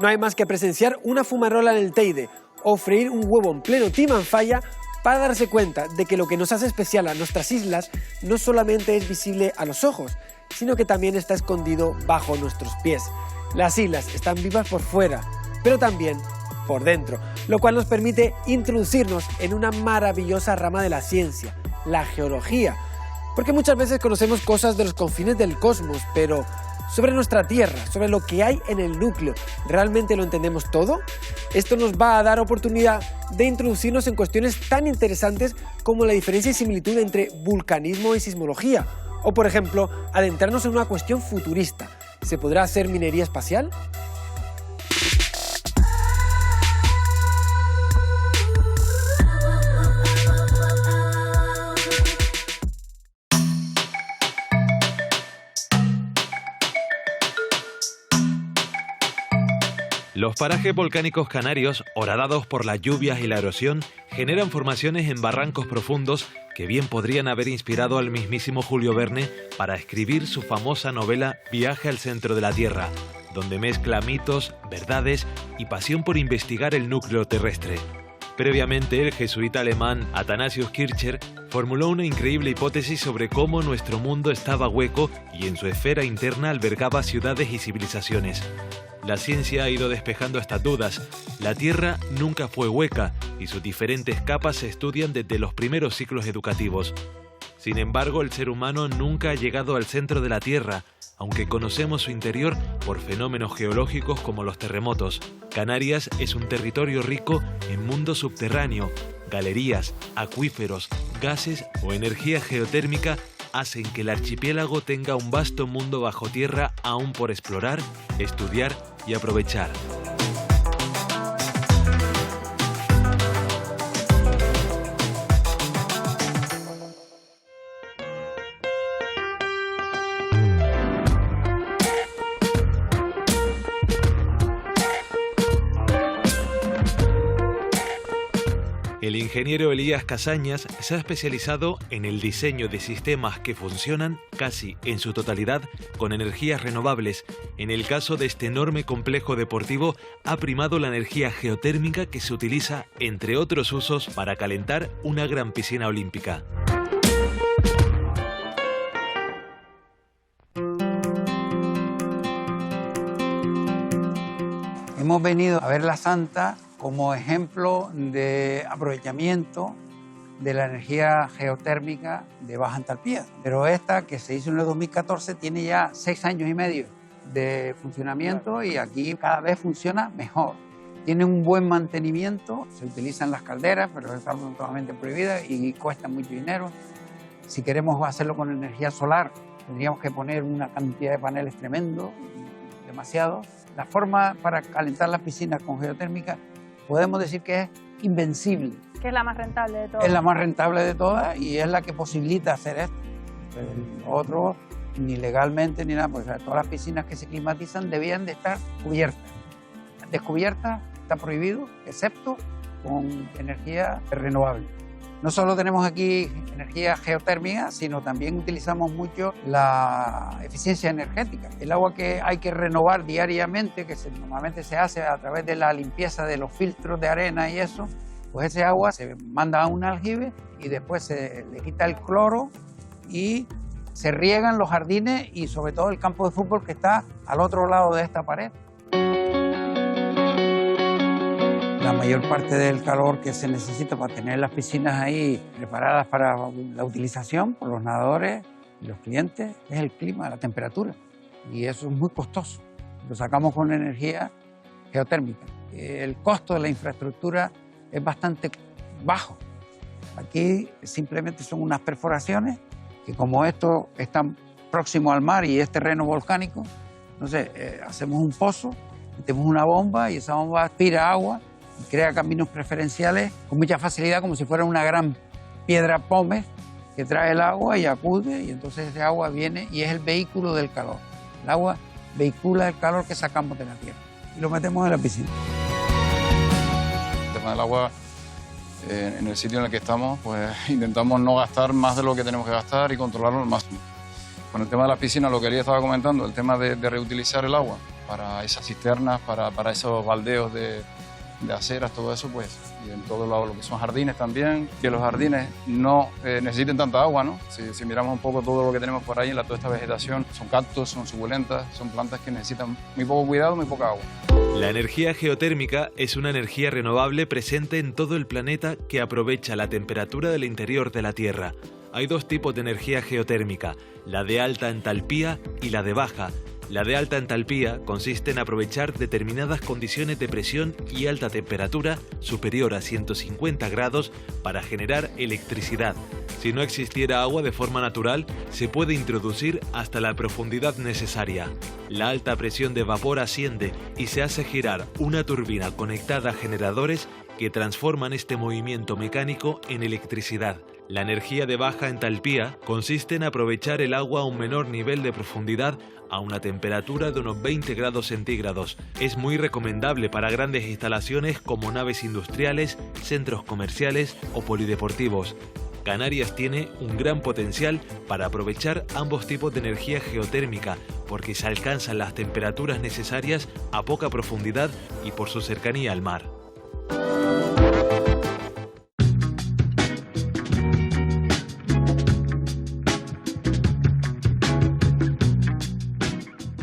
No hay más que presenciar una fumarola en el Teide o freír un huevo en pleno Timanfaya para darse cuenta de que lo que nos hace especial a nuestras islas no solamente es visible a los ojos, sino que también está escondido bajo nuestros pies. Las islas están vivas por fuera, pero también por dentro, lo cual nos permite introducirnos en una maravillosa rama de la ciencia, la geología. Porque muchas veces conocemos cosas de los confines del cosmos, pero sobre nuestra Tierra, sobre lo que hay en el núcleo, ¿realmente lo entendemos todo? Esto nos va a dar oportunidad de introducirnos en cuestiones tan interesantes como la diferencia y similitud entre vulcanismo y sismología, o por ejemplo, adentrarnos en una cuestión futurista. ¿Se podrá hacer minería espacial? Los parajes volcánicos canarios, horadados por las lluvias y la erosión, generan formaciones en barrancos profundos que bien podrían haber inspirado al mismísimo Julio Verne para escribir su famosa novela Viaje al centro de la Tierra, donde mezcla mitos, verdades y pasión por investigar el núcleo terrestre. Previamente, el jesuita alemán Athanasius Kircher formuló una increíble hipótesis sobre cómo nuestro mundo estaba hueco y en su esfera interna albergaba ciudades y civilizaciones. La ciencia ha ido despejando estas dudas. La Tierra nunca fue hueca y sus diferentes capas se estudian desde los primeros ciclos educativos. Sin embargo, el ser humano nunca ha llegado al centro de la Tierra, aunque conocemos su interior por fenómenos geológicos como los terremotos. Canarias es un territorio rico en mundo subterráneo. Galerías, acuíferos, gases o energía geotérmica hacen que el archipiélago tenga un vasto mundo bajo tierra aún por explorar, estudiar y aprovechar. El ingeniero Elías Casañas se ha especializado en el diseño de sistemas que funcionan casi en su totalidad con energías renovables. En el caso de este enorme complejo deportivo ha primado la energía geotérmica que se utiliza, entre otros usos, para calentar una gran piscina olímpica. Hemos venido a ver la Santa como ejemplo de aprovechamiento de la energía geotérmica de baja entalpía. Pero esta, que se hizo en el 2014, tiene ya 6 años y medio de funcionamiento y aquí cada vez funciona mejor. Tiene un buen mantenimiento, se utilizan las calderas, pero están totalmente prohibidas y cuestan mucho dinero. Si queremos hacerlo con energía solar, tendríamos que poner una cantidad de paneles tremendo, demasiado. La forma para calentar las piscinas con geotérmica podemos decir que es invencible. Que es la más rentable de todas. Es la más rentable de todas y es la que posibilita hacer esto. El otro, ni legalmente ni nada, porque todas las piscinas que se climatizan debían de estar cubiertas. Descubiertas está prohibido, excepto con energía renovable. No solo tenemos aquí energía geotérmica, sino también utilizamos mucho la eficiencia energética. El agua que hay que renovar diariamente, que normalmente se hace a través de la limpieza de los filtros de arena y eso, pues ese agua se manda a un aljibe y después se le quita el cloro y se riegan los jardines y sobre todo el campo de fútbol que está al otro lado de esta pared. La mayor parte del calor que se necesita para tener las piscinas ahí preparadas para la utilización por los nadadores y los clientes es el clima, la temperatura. Y eso es muy costoso. Lo sacamos con energía geotérmica. El costo de la infraestructura es bastante bajo. Aquí simplemente son unas perforaciones que, como esto está próximo al mar y es terreno volcánico, entonces hacemos un pozo, metemos una bomba y esa bomba aspira agua y crea caminos preferenciales con mucha facilidad, como si fuera una gran piedra pómez que trae el agua y acude, y entonces ese agua viene y es el vehículo del calor. El agua vehicula el calor que sacamos de la tierra y lo metemos en la piscina. El tema del agua, en el sitio en el que estamos, pues intentamos no gastar más de lo que tenemos que gastar y controlarlo al máximo. Con el tema de las piscinas, lo que Elías estaba comentando, el tema de reutilizar el agua, para esas cisternas, para esos baldeos de aceras, todo eso, pues, y en todo lo que son jardines también, que los jardines no necesiten tanta agua, ¿no? Si miramos un poco todo lo que tenemos por ahí, toda esta vegetación, son cactus, son suculentas, son plantas que necesitan muy poco cuidado, muy poca agua. La energía geotérmica es una energía renovable presente en todo el planeta que aprovecha la temperatura del interior de la Tierra. Hay dos tipos de energía geotérmica, la de alta entalpía y la de baja. La de alta entalpía consiste en aprovechar determinadas condiciones de presión y alta temperatura superior a 150 grados para generar electricidad. Si no existiera agua de forma natural, se puede introducir hasta la profundidad necesaria. La alta presión de vapor asciende y se hace girar una turbina conectada a generadores que transforman este movimiento mecánico en electricidad. La energía de baja entalpía consiste en aprovechar el agua a un menor nivel de profundidad a una temperatura de unos 20 grados centígrados. Es muy recomendable para grandes instalaciones como naves industriales, centros comerciales o polideportivos. Canarias tiene un gran potencial para aprovechar ambos tipos de energía geotérmica porque se alcanzan las temperaturas necesarias a poca profundidad y por su cercanía al mar.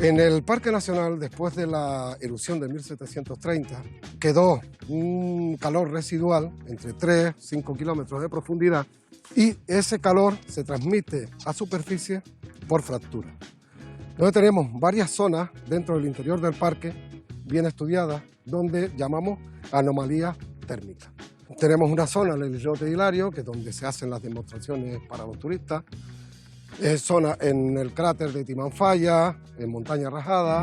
En el Parque Nacional, después de la erupción de 1730, quedó un calor residual entre 3 y 5 kilómetros de profundidad y ese calor se transmite a superficie por fractura. Entonces tenemos varias zonas dentro del interior del parque bien estudiadas donde llamamos anomalías térmicas. Tenemos una zona en el islote de Hilario, que es donde se hacen las demostraciones para los turistas. Zona en el cráter de Timanfaya, en Montaña Rajada.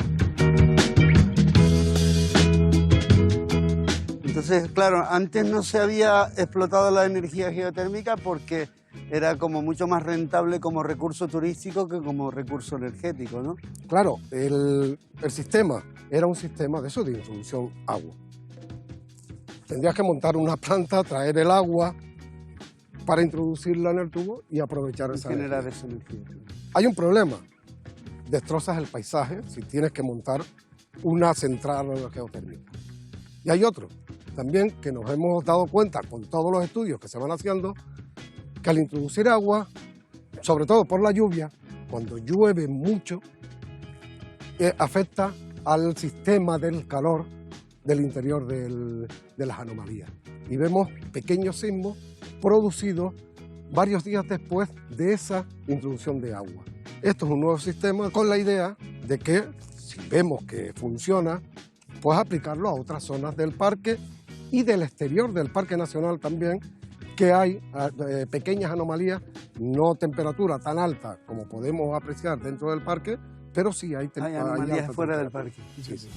Entonces, claro, antes no se había explotado la energía geotérmica porque era como mucho más rentable como recurso turístico que como recurso energético, ¿no? Claro, el sistema era un sistema de eso, de introducción agua. Tendrías que montar una planta, traer el agua para introducirla en el tubo y aprovechar esa generar energía. esa energía. Hay un problema, destrozas el paisaje si tienes que montar una central geotérmica. Y hay otro, también que nos hemos dado cuenta con todos los estudios que se van haciendo, que al introducir agua, sobre todo por la lluvia, cuando llueve mucho, afecta al sistema del calor del interior de las anomalías. Y vemos pequeños sismos producidos varios días después de esa introducción de agua. Esto es un nuevo sistema con la idea de que, si vemos que funciona, pues aplicarlo a otras zonas del parque y del exterior del Parque Nacional también, que hay pequeñas anomalías, no temperatura tan alta como podemos apreciar dentro del parque, pero sí hay anomalías fuera del parque. Sí, sí.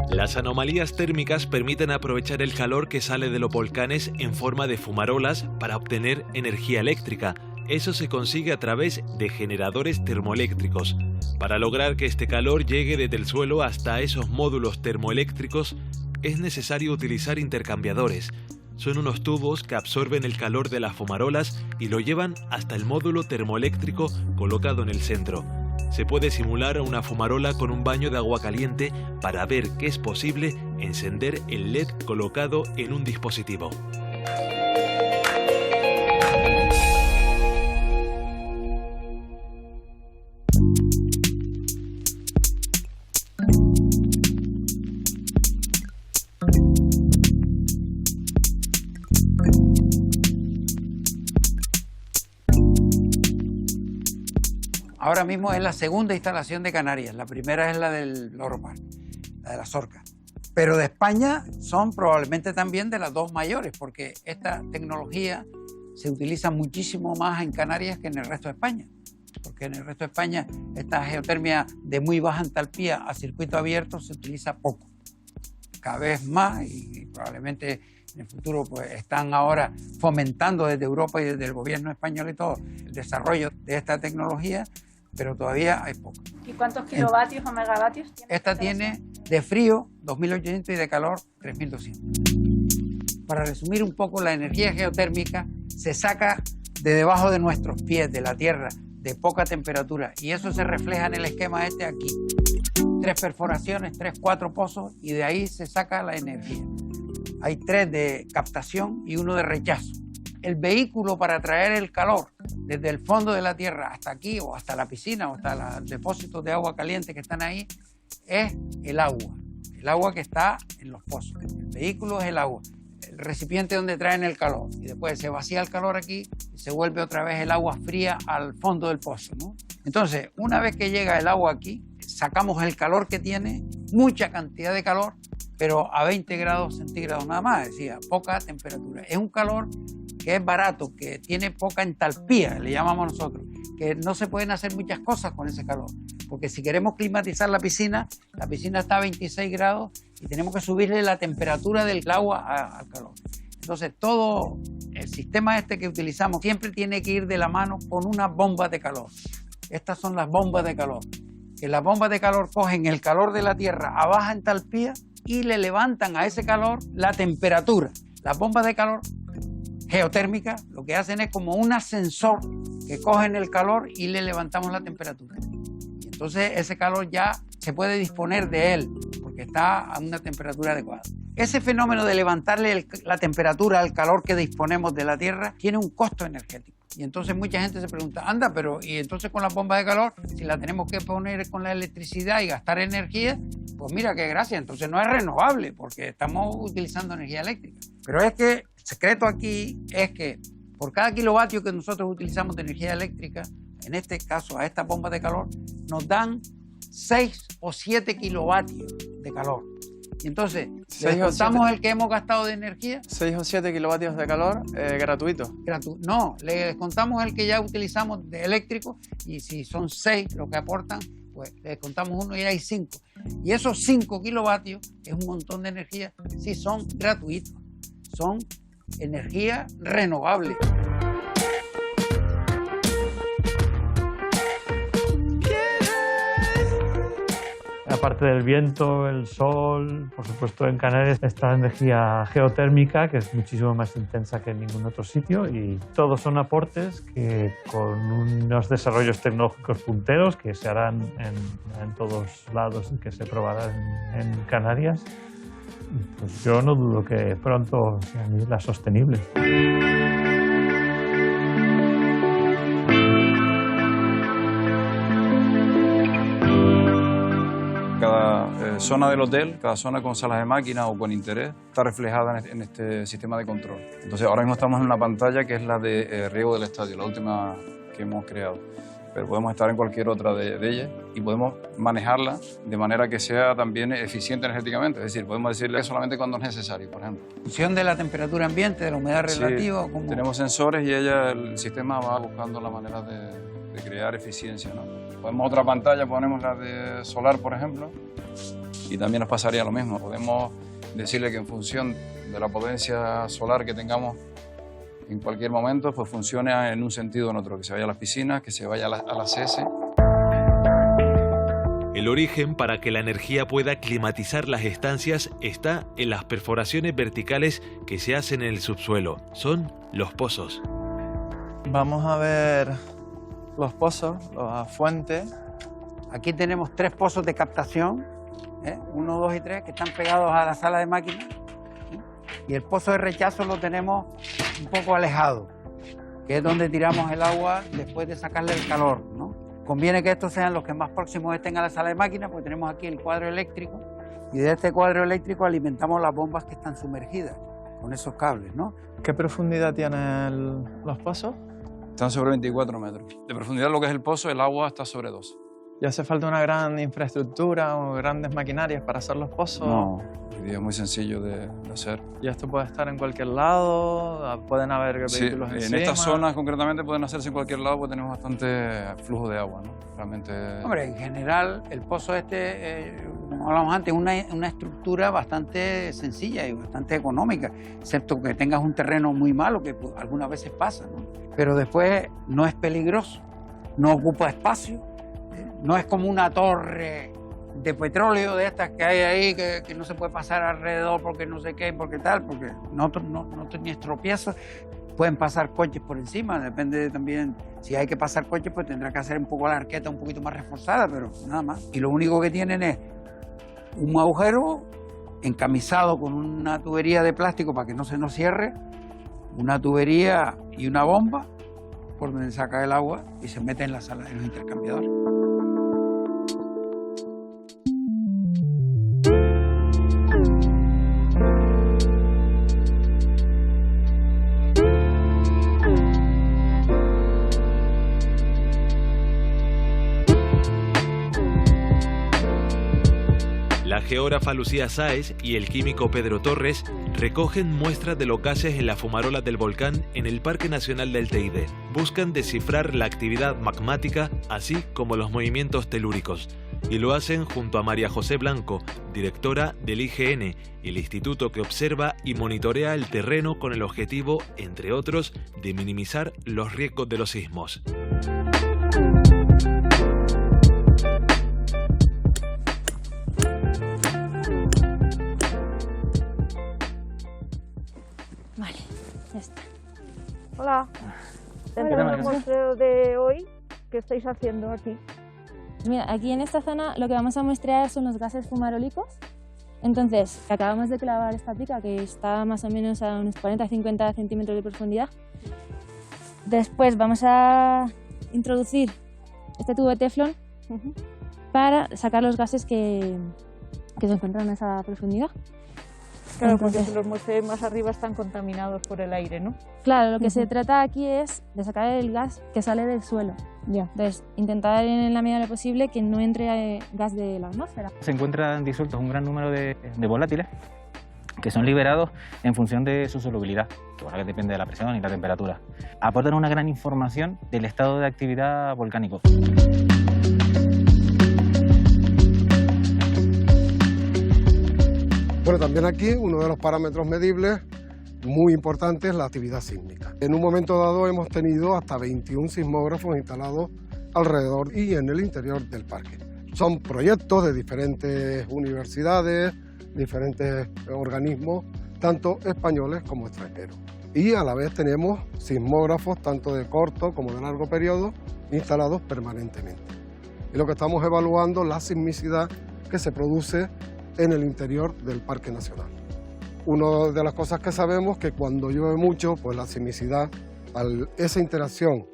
Las anomalías térmicas permiten aprovechar el calor que sale de los volcanes en forma de fumarolas para obtener energía eléctrica. Eso se consigue a través de generadores termoeléctricos. Para lograr que este calor llegue desde el suelo hasta esos módulos termoeléctricos, es necesario utilizar intercambiadores. Son unos tubos que absorben el calor de las fumarolas y lo llevan hasta el módulo termoeléctrico colocado en el centro. Se puede simular una fumarola con un baño de agua caliente para ver que es posible encender el LED colocado en un dispositivo. Ahora mismo es la segunda instalación de Canarias. La primera es la del Loro Mar, la de la Zorca. Pero de España son probablemente también de las dos mayores, porque esta tecnología se utiliza muchísimo más en Canarias que en el resto de España. Porque en el resto de España esta geotermia de muy baja entalpía a circuito abierto se utiliza poco. Cada vez más, y probablemente en el futuro pues están ahora fomentando desde Europa y desde el gobierno español y todo el desarrollo de esta tecnología, pero todavía hay poco. ¿Y cuántos kilovatios o megavatios tiene? Esta tiene de frío 2.800 y de calor 3.200. Para resumir un poco, la energía geotérmica se saca de debajo de nuestros pies, de la tierra, de poca temperatura. Y eso se refleja en el esquema este aquí. 3 perforaciones, 3, 4 pozos, y de ahí se saca la energía. Hay 3 de captación y 1 de rechazo. El vehículo para traer el calor desde el fondo de la tierra hasta aquí, o hasta la piscina, o hasta los depósitos de agua caliente que están ahí, es el agua. El agua que está en los pozos. El vehículo es el agua. El recipiente donde traen el calor. Y después se vacía el calor aquí y se vuelve otra vez el agua fría al fondo del pozo, ¿no? Entonces, una vez que llega el agua aquí, sacamos el calor que tiene, mucha cantidad de calor, pero a 20 grados centígrados nada más, decía, poca temperatura. Es un calor que es barato, que tiene poca entalpía, le llamamos nosotros, que no se pueden hacer muchas cosas con ese calor, porque si queremos climatizar la piscina está a 26 grados y tenemos que subirle la temperatura del agua al calor. Entonces todo el sistema este que utilizamos siempre tiene que ir de la mano con unas bombas de calor. Estas son las bombas de calor, que las bombas de calor cogen el calor de la tierra a baja entalpía y le levantan a ese calor la temperatura. Las bombas de calor geotérmicas lo que hacen es como un ascensor que cogen el calor y le levantamos la temperatura. Y entonces ese calor ya se puede disponer de él porque está a una temperatura adecuada. Ese fenómeno de levantarle la temperatura al calor que disponemos de la Tierra tiene un costo energético. Y entonces mucha gente se pregunta, anda, pero ¿y entonces con las bombas de calor, si la tenemos que poner con la electricidad y gastar energía? Pues mira qué gracia, entonces no es renovable porque estamos utilizando energía eléctrica. Pero es que el secreto aquí es que por cada kilovatio que nosotros utilizamos de energía eléctrica, en este caso a estas bombas de calor, nos dan 6 o 7 kilovatios de calor. Y entonces, le contamos el que hemos gastado de energía. 6 o 7 kilovatios de calor gratuito. No, le contamos el que ya utilizamos de eléctrico y si son 6 lo que aportan, pues le contamos 1 y hay 5. Y esos 5 kilovatios es un montón de energía. Sí, son gratuitos, son energía renovable. Aparte del viento, el sol, por supuesto en Canarias está la energía geotérmica, que es muchísimo más intensa que en ningún otro sitio, y todos son aportes que con unos desarrollos tecnológicos punteros que se harán en todos lados y que se probarán en Canarias, pues yo no dudo que pronto sean islas sostenibles. Cada zona del hotel, cada zona con salas de máquina o con interés, está reflejada en este sistema de control. Entonces ahora mismo estamos en una pantalla que es la de riego del estadio, la última que hemos creado. Pero podemos estar en cualquier otra de ellas y podemos manejarla de manera que sea también eficiente energéticamente. Es decir, podemos decirle solamente cuando es necesario, por ejemplo. En función de la temperatura ambiente, de la humedad relativa. Sí, tenemos sensores y el sistema va buscando la manera de crear eficiencia, ¿no? Podemos otra pantalla, ponemos la de solar, por ejemplo, y también nos pasaría lo mismo. Podemos decirle que en función de la potencia solar que tengamos en cualquier momento, pues funcione en un sentido o en otro, que se vaya a las piscinas, que se vaya a las CS. El origen para que la energía pueda climatizar las estancias está en las perforaciones verticales que se hacen en el subsuelo. Son los pozos. Vamos a ver los pozos, las fuentes. Aquí tenemos 3 pozos de captación, 1, 2 y 3, que están pegados a la sala de máquinas. Y el pozo de rechazo lo tenemos un poco alejado, que es donde tiramos el agua después de sacarle el calor, ¿no? Conviene que estos sean los que más próximos estén a la sala de máquinas, porque tenemos aquí el cuadro eléctrico, y de este cuadro eléctrico alimentamos las bombas que están sumergidas con esos cables, ¿no? ¿Qué profundidad tienen los pozos? Están sobre 24 metros. De profundidad lo que es el pozo, el agua está sobre 2. ¿Y hace falta una gran infraestructura o grandes maquinarias para hacer los pozos? No, hoy día es muy sencillo de hacer. ¿Y esto puede estar en cualquier lado? ¿Pueden haber vehículos encima? En estas zonas concretamente pueden hacerse en cualquier lado porque tenemos bastante flujo de agua, ¿no? Realmente... Hombre, en general el pozo como hablamos antes, una estructura bastante sencilla y bastante económica, excepto que tengas un terreno muy malo, que pues, algunas veces pasa, ¿no? Pero después no es peligroso, no ocupa espacio, no es como una torre de petróleo de estas que hay ahí que no se puede pasar alrededor porque no sé qué, porque tal, porque no tienes tropiezos. Pueden pasar coches por encima, depende también. Si hay que pasar coches, pues tendrá que hacer un poco la arqueta un poquito más reforzada, pero nada más. Y lo único que tienen es un agujero encamisado con una tubería de plástico para que no se nos cierre, una tubería y una bomba por donde saca el agua y se mete en la sala de los intercambiadores. La geógrafa Lucía Sáez y el químico Pedro Torres recogen muestras de los gases en la fumarola del volcán en el Parque Nacional del Teide. Buscan descifrar la actividad magmática, así como los movimientos telúricos. Y lo hacen junto a María José Blanco, directora del IGN, el instituto que observa y monitorea el terreno con el objetivo, entre otros, de minimizar los riesgos de los sismos. Vale, ya está. Hola. Dentro del muestreo de hoy, ¿qué estáis haciendo aquí? Mira, aquí en esta zona lo que vamos a muestrear son los gases fumarólicos. Entonces, acabamos de clavar esta pica que está más o menos a unos 40-50 centímetros de profundidad. Después vamos a introducir este tubo de teflón para sacar los gases que se encuentran en esa profundidad. Claro, porque si los muestreos más arriba están contaminados por el aire, ¿no? Claro, lo que se trata aquí es de sacar el gas que sale del suelo. Ya. Entonces, intentar en la medida de lo posible que no entre gas de la atmósfera. Se encuentran disueltos un gran número de volátiles que son liberados en función de su solubilidad, que, bueno, que depende de la presión y la temperatura. Aportan una gran información del estado de actividad volcánico. Bueno, también aquí uno de los parámetros medibles muy importante es la actividad sísmica. En un momento dado hemos tenido hasta 21 sismógrafos instalados alrededor y en el interior del parque. Son proyectos de diferentes universidades, diferentes organismos, tanto españoles como extranjeros. Y a la vez tenemos sismógrafos tanto de corto como de largo periodo instalados permanentemente. Y lo que estamos evaluando es la sismicidad que se produce en el interior del Parque Nacional. Una de las cosas que sabemos es que cuando llueve mucho, pues la sismicidad, esa interacción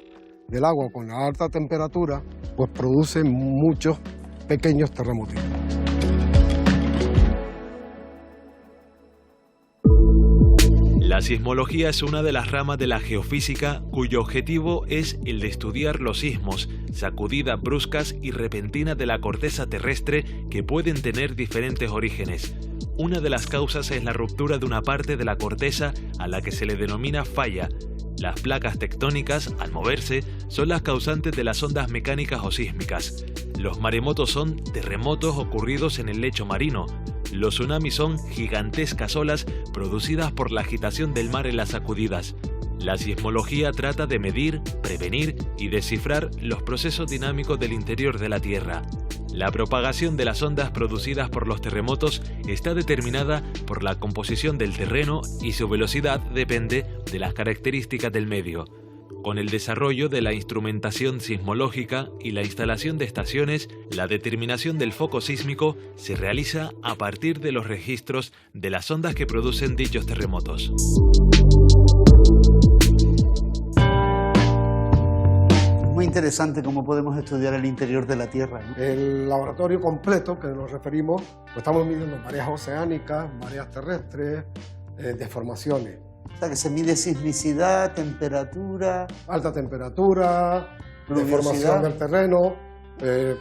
del agua con la alta temperatura, pues produce muchos pequeños terremotos. La sismología es una de las ramas de la geofísica cuyo objetivo es el de estudiar los sismos, sacudidas bruscas y repentinas de la corteza terrestre que pueden tener diferentes orígenes. Una de las causas es la ruptura de una parte de la corteza a la que se le denomina falla. Las placas tectónicas, al moverse, son las causantes de las ondas mecánicas o sísmicas. Los maremotos son terremotos ocurridos en el lecho marino. Los tsunamis son gigantescas olas producidas por la agitación del mar en las sacudidas. La sismología trata de medir, prevenir y descifrar los procesos dinámicos del interior de la Tierra. La propagación de las ondas producidas por los terremotos está determinada por la composición del terreno y su velocidad depende de las características del medio. Con el desarrollo de la instrumentación sismológica y la instalación de estaciones, la determinación del foco sísmico se realiza a partir de los registros de las ondas que producen dichos terremotos. Muy interesante cómo podemos estudiar el interior de la Tierra, ¿no? El laboratorio completo, que nos referimos, pues estamos midiendo mareas oceánicas, mareas terrestres, deformaciones. O sea, que se mide sismicidad, temperatura... Alta temperatura, deformación del terreno,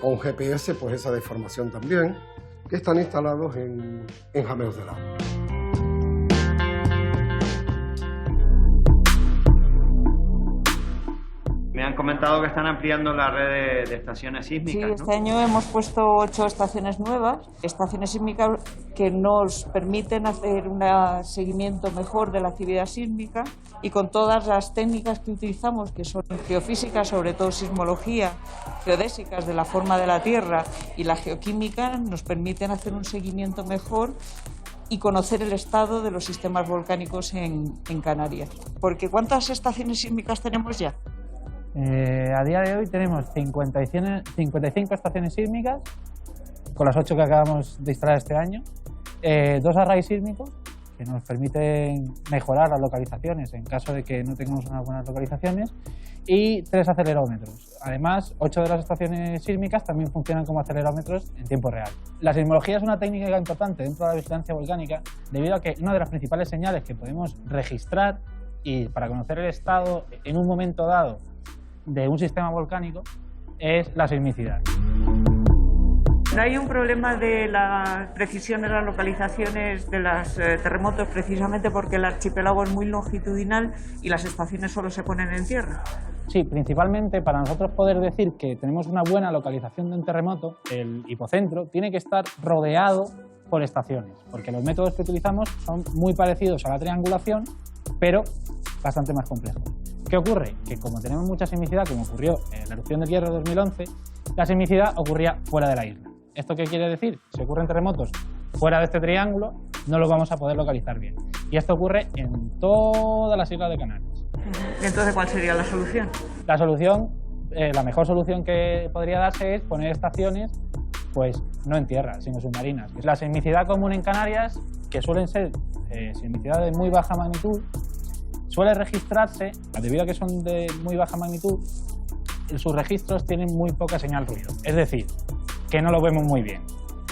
con GPS, pues esa deformación también, que están instalados en Jameos del Agua. Me han comentado que están ampliando la red de estaciones sísmicas, Sí, este año hemos puesto 8 estaciones nuevas, estaciones sísmicas que nos permiten hacer un seguimiento mejor de la actividad sísmica y con todas las técnicas que utilizamos, que son geofísicas, sobre todo sismología, geodésicas de la forma de la Tierra y la geoquímica, nos permiten hacer un seguimiento mejor y conocer el estado de los sistemas volcánicos en Canarias. Porque ¿cuántas estaciones sísmicas tenemos ya? A día de hoy tenemos 55 estaciones sísmicas, con las 8 que acabamos de instalar este año, 2 arrays sísmicos que nos permiten mejorar las localizaciones en caso de que no tengamos unas buenas localizaciones, y 3 acelerómetros. Además, 8 de las estaciones sísmicas también funcionan como acelerómetros en tiempo real. La sismología es una técnica importante dentro de la vigilancia volcánica, debido a que una de las principales señales que podemos registrar y para conocer el estado en un momento dado de un sistema volcánico es la sismicidad. ¿No hay un problema de la precisión de las localizaciones de los terremotos precisamente porque el archipiélago es muy longitudinal y las estaciones solo se ponen en tierra? Sí, principalmente para nosotros poder decir que tenemos una buena localización de un terremoto, el hipocentro tiene que estar rodeado por estaciones, porque los métodos que utilizamos son muy parecidos a la triangulación, pero bastante más complejos. ¿Qué ocurre? Que como tenemos mucha sismicidad, como ocurrió en la erupción del Hierro de 2011, la sismicidad ocurría fuera de la isla. ¿Esto qué quiere decir? Si ocurren terremotos fuera de este triángulo, no los vamos a poder localizar bien. Y esto ocurre en todas las islas de Canarias. Entonces, ¿cuál sería la solución? La solución, la mejor solución que podría darse es poner estaciones, pues no en tierra, sino submarinas. La sismicidad común en Canarias, que suelen ser sismicidad de muy baja magnitud, suele registrarse, debido a que son de muy baja magnitud, sus registros tienen muy poca señal ruido, es decir, que no lo vemos muy bien.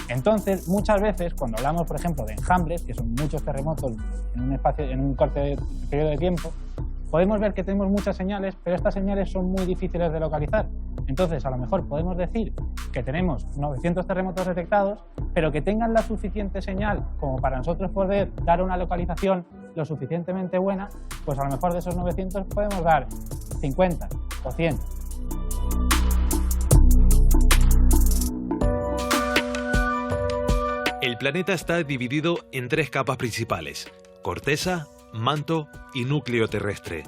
Entonces, muchas veces, cuando hablamos, por ejemplo, de enjambres, que son muchos terremotos en un corto periodo de tiempo, podemos ver que tenemos muchas señales, pero estas señales son muy difíciles de localizar. Entonces, a lo mejor podemos decir que tenemos 900 terremotos detectados, pero que tengan la suficiente señal como para nosotros poder dar una localización lo suficientemente buena, pues a lo mejor de esos 900 podemos dar 50 o 100. El planeta está dividido en 3 capas principales: corteza, manto y núcleo terrestre.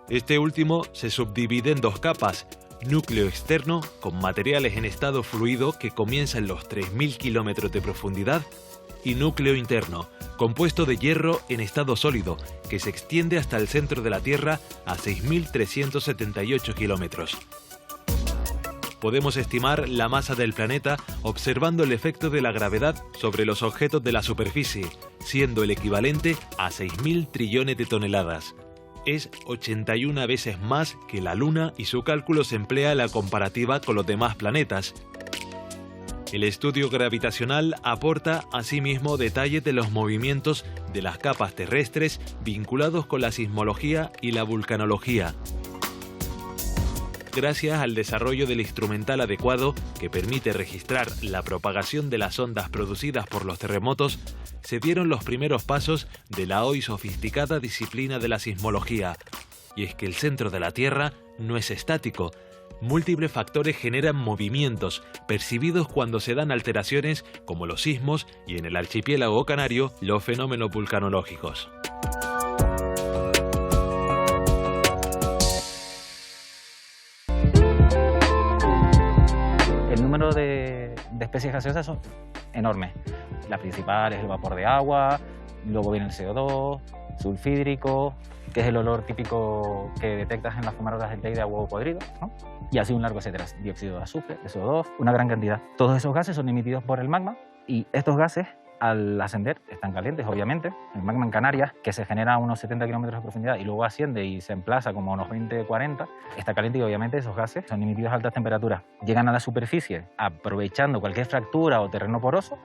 Este último se subdivide en 2 capas: núcleo externo, con materiales en estado fluido que comienza en los 3.000 kilómetros de profundidad, y núcleo interno, compuesto de hierro en estado sólido, que se extiende hasta el centro de la Tierra a 6.378 kilómetros. Podemos estimar la masa del planeta observando el efecto de la gravedad sobre los objetos de la superficie, siendo el equivalente a 6.000 trillones de toneladas. Es 81 veces más que la Luna y su cálculo se emplea en la comparativa con los demás planetas. El estudio gravitacional aporta asimismo detalles de los movimientos de las capas terrestres vinculados con la sismología y la vulcanología. Gracias al desarrollo del instrumental adecuado que permite registrar la propagación de las ondas producidas por los terremotos, se dieron los primeros pasos de la hoy sofisticada disciplina de la sismología. Y es que el centro de la Tierra no es estático. Múltiples factores generan movimientos percibidos cuando se dan alteraciones como los sismos y en el archipiélago canario los fenómenos vulcanológicos. El número de especies gaseosas son enormes. La principal es el vapor de agua, luego viene el CO2, sulfídrico, que es el olor típico que detectas en las fumarolas del Teide a huevo podrido, ¿no? Y así un largo etcétera, dióxido de azufre, de CO2, una gran cantidad. Todos esos gases son emitidos por el magma y estos gases, al ascender, están calientes, obviamente. El magma en Canarias, que se genera a unos 70 kilómetros de profundidad y luego asciende y se emplaza como a unos 20-40, está caliente y obviamente esos gases son emitidos a altas temperaturas. Llegan a la superficie aprovechando cualquier fractura o terreno poroso,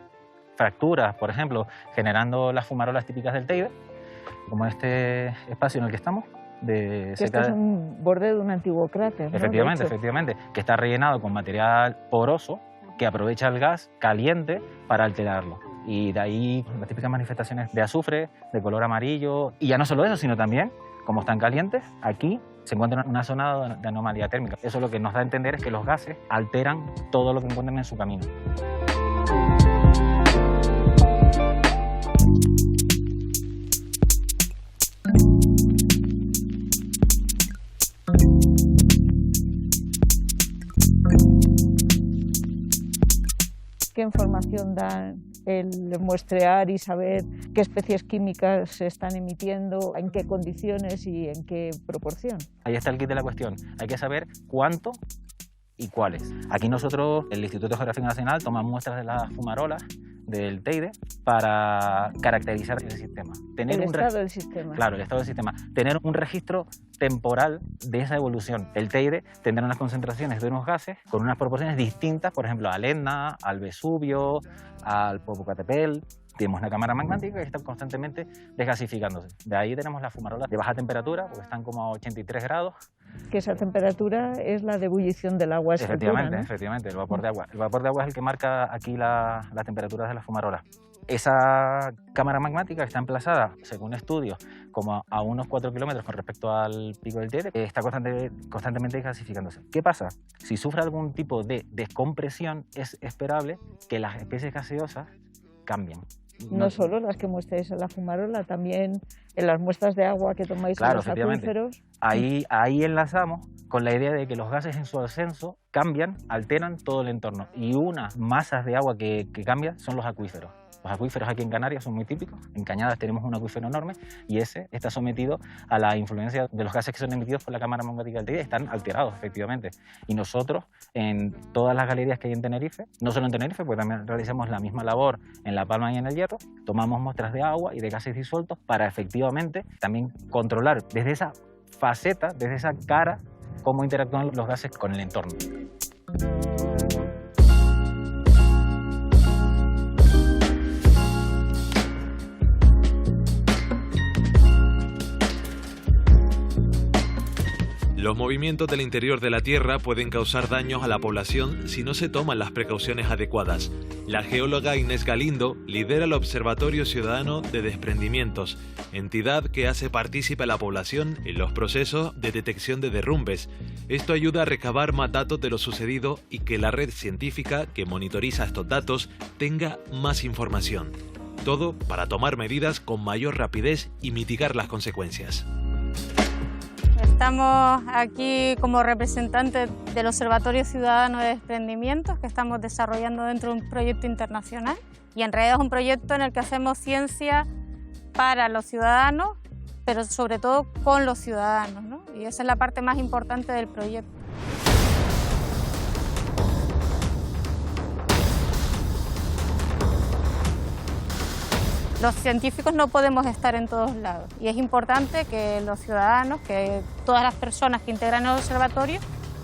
fracturas, por ejemplo, generando las fumarolas típicas del Teide, como este espacio en el que estamos. Este es un borde de un antiguo cráter, ¿no? Efectivamente, efectivamente, que está rellenado con material poroso que aprovecha el gas caliente para alterarlo. Y de ahí las típicas manifestaciones de azufre, de color amarillo. Y ya no solo eso, sino también, como están calientes, aquí se encuentra una zona de anomalía térmica. Eso lo que nos da a entender es que los gases alteran todo lo que encuentran en su camino. ¿Qué información información da el muestrear y saber qué especies químicas se están emitiendo, en qué condiciones y en qué proporción. Ahí está el kit de la cuestión. Hay que saber cuánto y cuáles. Aquí nosotros, el Instituto de Geografía Nacional, toma muestras de las fumarolas del Teide para caracterizar el sistema. El estado del sistema. Claro, el estado del sistema. Tener un registro temporal de esa evolución. El Teide tendrá unas concentraciones de unos gases con unas proporciones distintas, por ejemplo, al Etna, al Vesubio, al Popocatépetl. Tenemos una cámara magmática que está constantemente desgasificándose. De ahí tenemos las fumarolas de baja temperatura, porque están como a 83 grados. Que esa temperatura es la de ebullición del agua. Efectivamente, ¿no? efectivamente, el vapor de agua. El vapor de agua es el que marca aquí las temperaturas de las fumarolas. Esa cámara magmática está emplazada, según estudios, como a unos 4 kilómetros con respecto al pico del Teide, está constantemente desgasificándose. ¿Qué pasa? Si sufre algún tipo de descompresión, es esperable que las especies gaseosas cambien. No solo las que muestréis en la fumarola, también en las muestras de agua que tomáis en los acuíferos. Ahí enlazamos con la idea de que los gases en su ascenso cambian, alteran todo el entorno. Y unas masas de agua que cambian son los acuíferos. Los acuíferos aquí en Canarias son muy típicos. En Cañadas tenemos un acuífero enorme y ese está sometido a la influencia de los gases que son emitidos por la cámara magmática del Teide. Están alterados, efectivamente. Y nosotros, en todas las galerías que hay en Tenerife, no solo en Tenerife, porque también realizamos la misma labor en La Palma y en El Hierro, tomamos muestras de agua y de gases disueltos para efectivamente también controlar desde esa faceta, desde esa cara, cómo interactúan los gases con el entorno. Los movimientos del interior de la Tierra pueden causar daños a la población si no se toman las precauciones adecuadas. La geóloga Inés Galindo lidera el Observatorio Ciudadano de Desprendimientos, entidad que hace partícipe a la población en los procesos de detección de derrumbes. Esto ayuda a recabar más datos de lo sucedido y que la red científica que monitoriza estos datos tenga más información. Todo para tomar medidas con mayor rapidez y mitigar las consecuencias. Estamos aquí como representantes del Observatorio Ciudadano de Desprendimientos que estamos desarrollando dentro de un proyecto internacional y en realidad es un proyecto en el que hacemos ciencia para los ciudadanos, pero sobre todo con los ciudadanos, ¿no? Y esa es la parte más importante del proyecto. Los científicos no podemos estar en todos lados y es importante que los ciudadanos, que todas las personas que integran el observatorio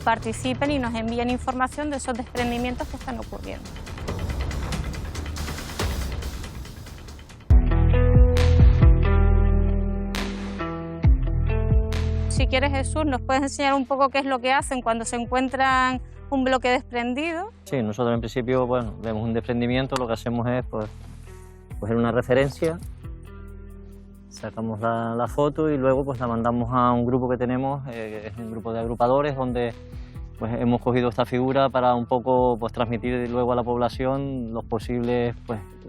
participen y nos envíen información de esos desprendimientos que están ocurriendo. Si quieres, Jesús, ¿nos puedes enseñar un poco qué es lo que hacen cuando se encuentran un bloque desprendido? Sí, nosotros en principio, vemos un desprendimiento, lo que hacemos es coger una referencia, sacamos la foto y luego la mandamos a un grupo que tenemos, es un grupo de agrupadores donde hemos cogido esta figura para un poco transmitir luego a la población los posibles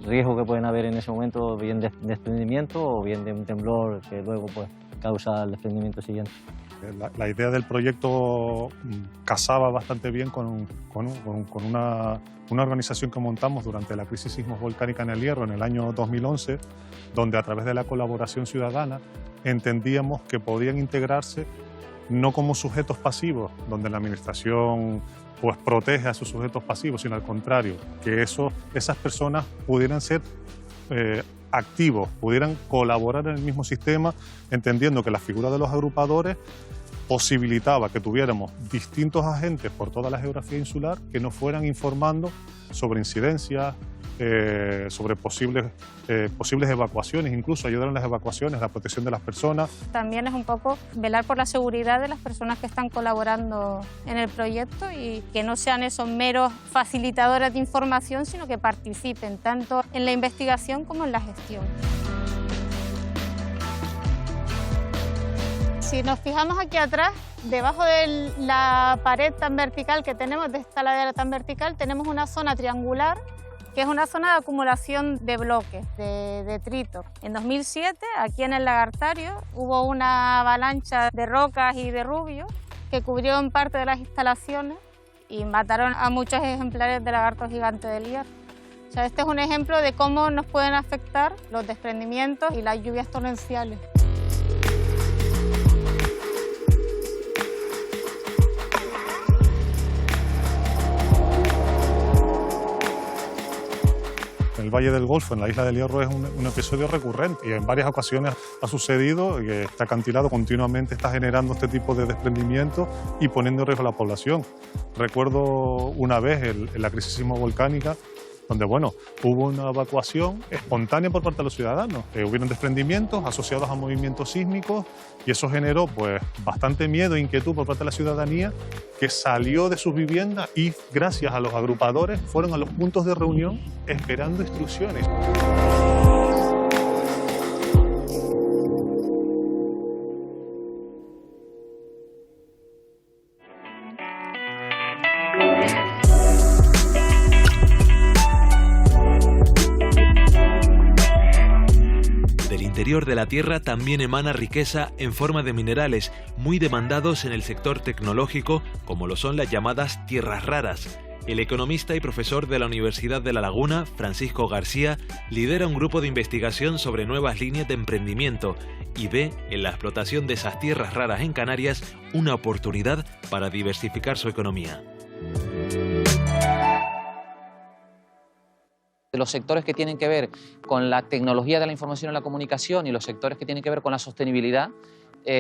riesgos que pueden haber en ese momento, bien de desprendimiento o bien de un temblor que luego causa el desprendimiento siguiente. La idea del proyecto casaba bastante bien con una organización que montamos durante la crisis sismovolcánica en El Hierro en el año 2011, donde a través de la colaboración ciudadana entendíamos que podían integrarse no como sujetos pasivos, donde la administración protege a sus sujetos pasivos, sino al contrario, que esas personas pudieran ser activos, pudieran colaborar en el mismo sistema, entendiendo que la figura de los agrupadores posibilitaba que tuviéramos distintos agentes por toda la geografía insular que nos fueran informando sobre incidencias, sobre posibles evacuaciones, incluso ayudar en las evacuaciones, la protección de las personas. También es un poco velar por la seguridad de las personas que están colaborando en el proyecto y que no sean esos meros facilitadores de información, sino que participen tanto en la investigación como en la gestión. Si nos fijamos aquí atrás, debajo de la pared tan vertical que tenemos, de esta ladera tan vertical, tenemos una zona triangular, que es una zona de acumulación de bloques, de detritos. En 2007, aquí en el Lagartario, hubo una avalancha de rocas y de rubio que cubrió en parte de las instalaciones y mataron a muchos ejemplares de lagarto gigante del Hierro. O sea, este es un ejemplo de cómo nos pueden afectar los desprendimientos y las lluvias torrenciales. El Valle del Golfo, en la isla del Hierro, es un episodio recurrente y en varias ocasiones ha sucedido que este acantilado continuamente está generando este tipo de desprendimientos y poniendo en riesgo a la población. Recuerdo una vez en la crisis sismovolcánica donde hubo una evacuación espontánea por parte de los ciudadanos. Hubieron desprendimientos asociados a movimientos sísmicos y eso generó bastante miedo e inquietud por parte de la ciudadanía, que salió de sus viviendas y gracias a los agrupadores fueron a los puntos de reunión esperando instrucciones. Del interior de la Tierra también emana riqueza en forma de minerales, muy demandados en el sector tecnológico, como lo son las llamadas tierras raras. El economista y profesor de la Universidad de La Laguna, Francisco García, lidera un grupo de investigación sobre nuevas líneas de emprendimiento y ve en la explotación de esas tierras raras en Canarias una oportunidad para diversificar su economía. Los sectores que tienen que ver con la tecnología de la información y la comunicación y los sectores que tienen que ver con la sostenibilidad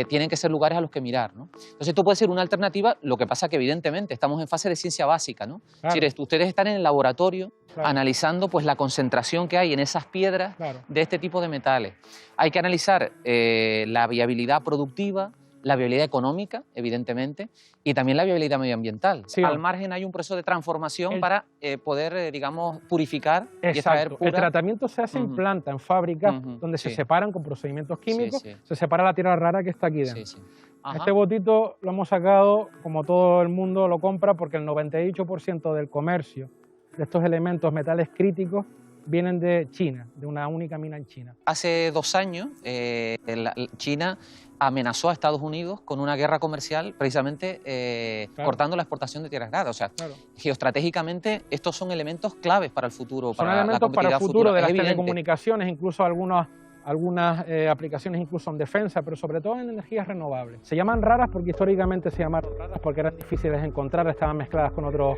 tienen que ser lugares a los que mirar, ¿no? Entonces esto puede ser una alternativa, lo que pasa que evidentemente estamos en fase de ciencia básica, ¿no? Claro. Es decir, ustedes están en el laboratorio Claro. analizando la concentración que hay en esas piedras Claro. de este tipo de metales. Hay que analizar la viabilidad productiva, la viabilidad económica, evidentemente, y también la viabilidad medioambiental. Sí, Al margen hay un proceso de transformación para poder, digamos, purificar y Exacto. extraer pura... El tratamiento se hace en planta, en fábricas, donde se separan con procedimientos químicos, se separa la tierra rara que está aquí dentro. Ajá. Este botito lo hemos sacado, como todo el mundo lo compra, porque el 98% del comercio de estos elementos, metales críticos, vienen de China, de una única mina en China. Hace 2 años, China amenazó a Estados Unidos con una guerra comercial precisamente cortando la exportación de tierras raras. O sea, geoestratégicamente estos son elementos claves para el futuro, Son para la elementos para el competitividad futuro futura. de Es las evidente. telecomunicaciones, incluso algunas aplicaciones incluso en defensa, pero sobre todo en energías renovables. Se llaman raras porque históricamente se llamaron raras porque eran difíciles de encontrar, estaban mezcladas con otros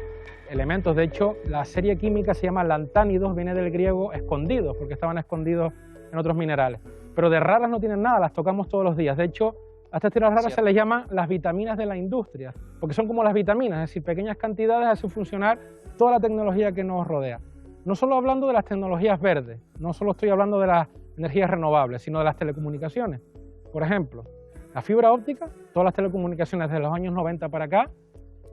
elementos. De hecho, la serie química se llama lantánidos, viene del griego escondidos, porque estaban escondidos en otros minerales. Pero de raras no tienen nada, las tocamos todos los días. De hecho, a estas tierras raras se les llama las vitaminas de la industria, porque son como las vitaminas, es decir, pequeñas cantidades hacen funcionar toda la tecnología que nos rodea. No solo hablando de las tecnologías verdes, no solo estoy hablando de las energías renovables, sino de las telecomunicaciones. Por ejemplo, la fibra óptica, todas las telecomunicaciones de los años 90 para acá,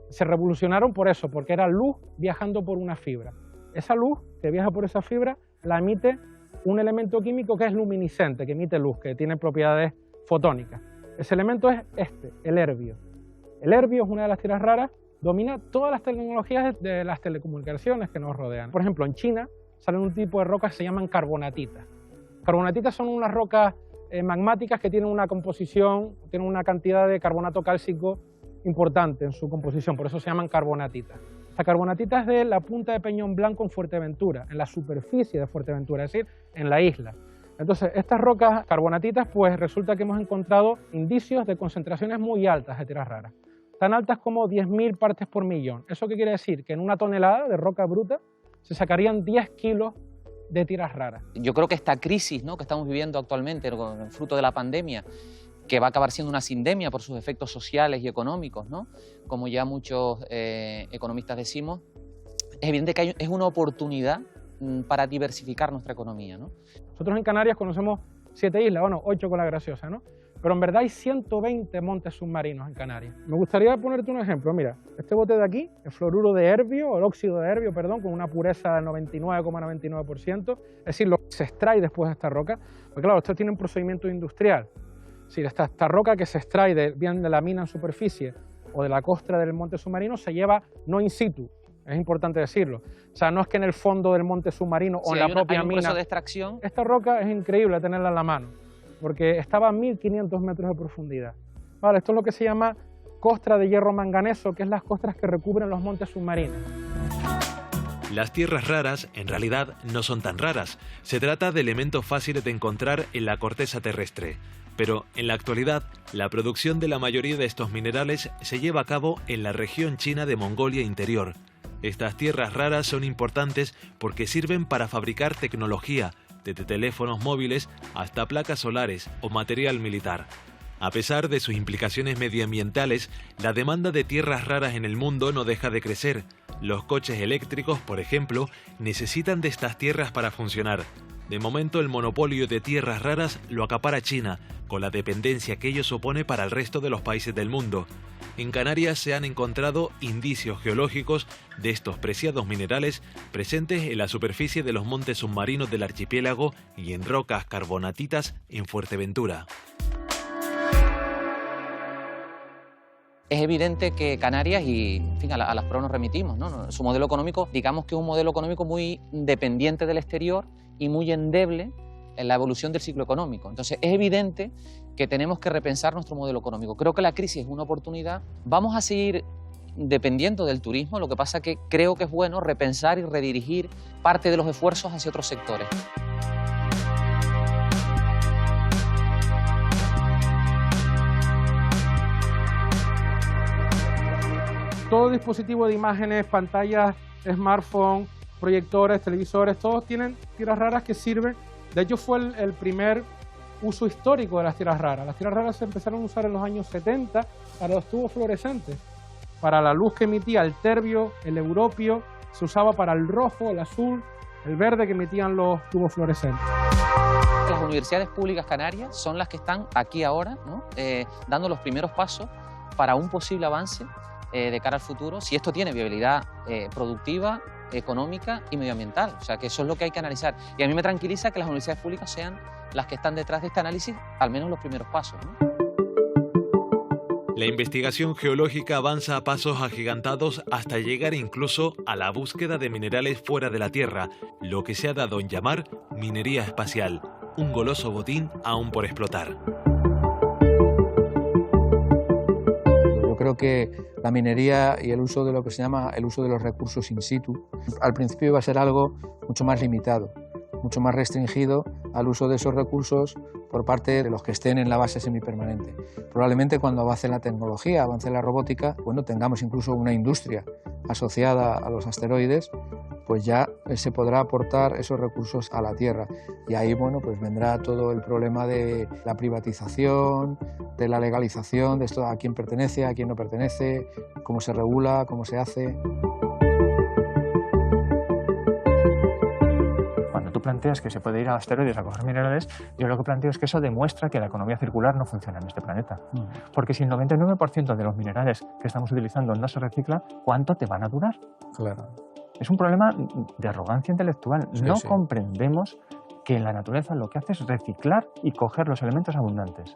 se revolucionaron por eso, porque era luz viajando por una fibra. Esa luz que viaja por esa fibra la emite un elemento químico que es luminiscente, que emite luz, que tiene propiedades fotónicas. Ese elemento es el herbio. El herbio es una de las tierras raras, domina todas las tecnologías de las telecomunicaciones que nos rodean. Por ejemplo, en China salen un tipo de rocas que se llaman carbonatitas. Carbonatitas son unas rocas magmáticas que tienen una composición, tienen una cantidad de carbonato cálcico importante en su composición, por eso se llaman carbonatitas. La carbonatita es de la punta de Peñón Blanco en Fuerteventura, en la superficie de Fuerteventura, es decir, en la isla. Entonces, estas rocas carbonatitas, pues resulta que hemos encontrado indicios de concentraciones muy altas de tierras raras, tan altas como 10.000 partes por millón. ¿Eso qué quiere decir? Que en una tonelada de roca bruta se sacarían 10 kilos de tierras raras. Yo creo que esta crisis, ¿no?, que estamos viviendo actualmente, fruto de la pandemia, que va a acabar siendo una sindemia por sus efectos sociales y económicos, ¿no?, como ya muchos economistas decimos, es evidente que es una oportunidad para diversificar nuestra economía, ¿no? Nosotros en Canarias conocemos 7 islas, bueno, 8 con la Graciosa, ¿no? Pero en verdad hay 120 montes submarinos en Canarias. Me gustaría ponerte un ejemplo. Mira, este bote de aquí, el fluoruro de herbio, o el óxido de herbio, perdón, con una pureza del 99,99%, es decir, lo que se extrae después de esta roca. Porque claro, esto tiene un procedimiento industrial. Es decir, esta roca que se extrae bien de la mina en superficie o de la costra del monte submarino se lleva no in situ. Es importante decirlo. O sea, no es que en el fondo del monte submarino o en la propia hay un mina. proceso de extracción. Esta roca es increíble tenerla en la mano, porque estaba a 1.500 metros de profundidad. Vale, esto es lo que se llama costra de hierro manganeso, que es las costras que recubren los montes submarinos. Las tierras raras, en realidad, no son tan raras. Se trata de elementos fáciles de encontrar en la corteza terrestre. Pero, en la actualidad, la producción de la mayoría de estos minerales se lleva a cabo en la región china de Mongolia Interior. Estas tierras raras son importantes porque sirven para fabricar tecnología, desde teléfonos móviles hasta placas solares o material militar. A pesar de sus implicaciones medioambientales, la demanda de tierras raras en el mundo no deja de crecer. Los coches eléctricos, por ejemplo, necesitan de estas tierras para funcionar. De momento, el monopolio de tierras raras lo acapara China, con la dependencia que ello supone para el resto de los países del mundo. En Canarias se han encontrado indicios geológicos de estos preciados minerales presentes en la superficie de los montes submarinos del archipiélago y en rocas carbonatitas en Fuerteventura. Es evidente que Canarias, y en fin, a las pruebas nos remitimos, ¿no? Su modelo económico, digamos que es un modelo económico muy dependiente del exterior y muy endeble en la evolución del ciclo económico. Entonces, es evidente que tenemos que repensar nuestro modelo económico. Creo que la crisis es una oportunidad. Vamos a seguir dependiendo del turismo, lo que pasa que creo que es bueno repensar y redirigir parte de los esfuerzos hacia otros sectores. Todo dispositivo de imágenes, pantallas, smartphone, proyectores, televisores, todos tienen tierras raras que sirven. De hecho, fue el primer uso histórico de las tierras raras. Las tierras raras se empezaron a usar en los años 70 para los tubos fluorescentes. Para la luz que emitía el terbio, el europio, se usaba para el rojo, el azul, el verde que emitían los tubos fluorescentes. Las universidades públicas canarias son las que están aquí ahora, ¿no? Dando los primeros pasos para un posible avance de cara al futuro, si esto tiene viabilidad productiva, económica y medioambiental. O sea, que eso es lo que hay que analizar. Y a mí me tranquiliza que las universidades públicas sean las que están detrás de este análisis, al menos los primeros pasos, ¿no? La investigación geológica avanza a pasos agigantados hasta llegar incluso a la búsqueda de minerales fuera de la Tierra, lo que se ha dado en llamar minería espacial, un goloso botín aún por explotar. Yo creo que la minería y el uso de lo que se llama el uso de los recursos in situ, al principio iba a ser algo mucho más limitado, mucho más restringido al uso de esos recursos por parte de los que estén en la base semipermanente. Probablemente cuando avance la tecnología, avance la robótica, bueno, tengamos incluso una industria asociada a los asteroides, pues ya se podrá aportar esos recursos a la Tierra. Y ahí, bueno, pues vendrá todo el problema de la privatización, de la legalización, de esto a quién pertenece, a quién no pertenece, cómo se regula, cómo se hace. Tú planteas que se puede ir a asteroides a coger minerales, yo lo que planteo es que eso demuestra que la economía circular no funciona en este planeta. Porque si el 99% de los minerales que estamos utilizando no se recicla, ¿cuánto te van a durar? Claro. Es un problema de arrogancia intelectual. Sí, no sí. comprendemos que la naturaleza lo que hace es reciclar y coger los elementos abundantes.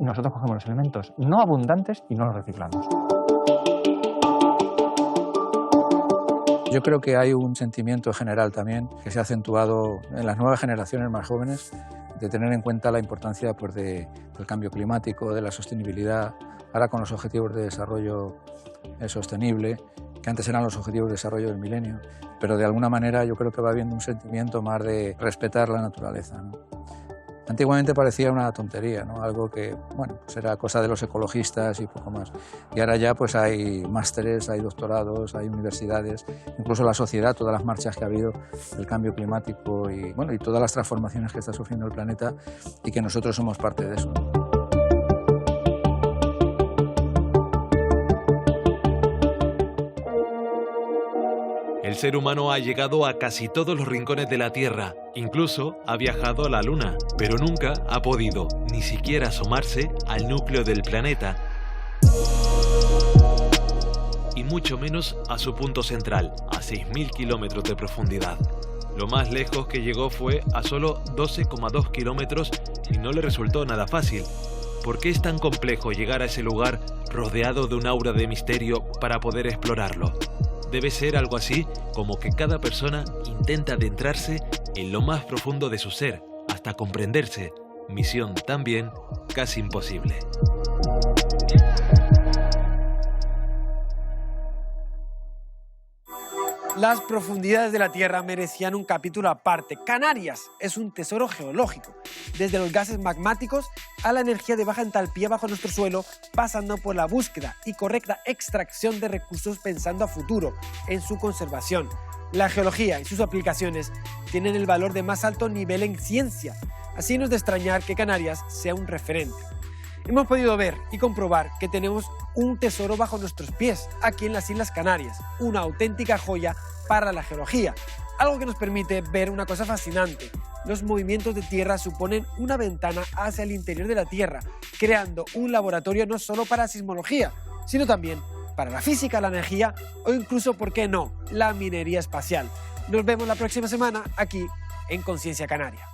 Y nosotros cogemos los elementos no abundantes y no los reciclamos. Yo creo que hay un sentimiento general también que se ha acentuado en las nuevas generaciones más jóvenes de tener en cuenta la importancia pues, del cambio climático, de la sostenibilidad, ahora con los objetivos de desarrollo sostenible, que antes eran los objetivos de desarrollo del milenio, pero de alguna manera yo creo que va habiendo un sentimiento más de respetar la naturaleza, ¿no? Antiguamente parecía una tontería, ¿no? Algo que, bueno, pues era cosa de los ecologistas y poco más. Y ahora ya pues hay másteres, hay doctorados, hay universidades, incluso la sociedad, todas las marchas que ha habido del cambio climático y, bueno, y todas las transformaciones que está sufriendo el planeta y que nosotros somos parte de eso. El ser humano ha llegado a casi todos los rincones de la Tierra, incluso ha viajado a la Luna, pero nunca ha podido ni siquiera asomarse al núcleo del planeta, y mucho menos a su punto central, a 6.000 kilómetros de profundidad. Lo más lejos que llegó fue a solo 12,2 kilómetros y no le resultó nada fácil. ¿Por qué es tan complejo llegar a ese lugar rodeado de un aura de misterio para poder explorarlo? Debe ser algo así como que cada persona intenta adentrarse en lo más profundo de su ser, hasta comprenderse. Misión también casi imposible. Las profundidades de la Tierra merecían un capítulo aparte. Canarias es un tesoro geológico, desde los gases magmáticos a la energía de baja entalpía bajo nuestro suelo, pasando por la búsqueda y correcta extracción de recursos pensando a futuro, en su conservación. La geología y sus aplicaciones tienen el valor de más alto nivel en ciencia, así no es de extrañar que Canarias sea un referente. Hemos podido ver y comprobar que tenemos un tesoro bajo nuestros pies, aquí en las Islas Canarias, una auténtica joya para la geología, algo que nos permite ver una cosa fascinante. Los movimientos de tierra suponen una ventana hacia el interior de la Tierra, creando un laboratorio no solo para sismología, sino también para la física, la energía o incluso, ¿por qué no?, la minería espacial. Nos vemos la próxima semana aquí en Conciencia Canaria.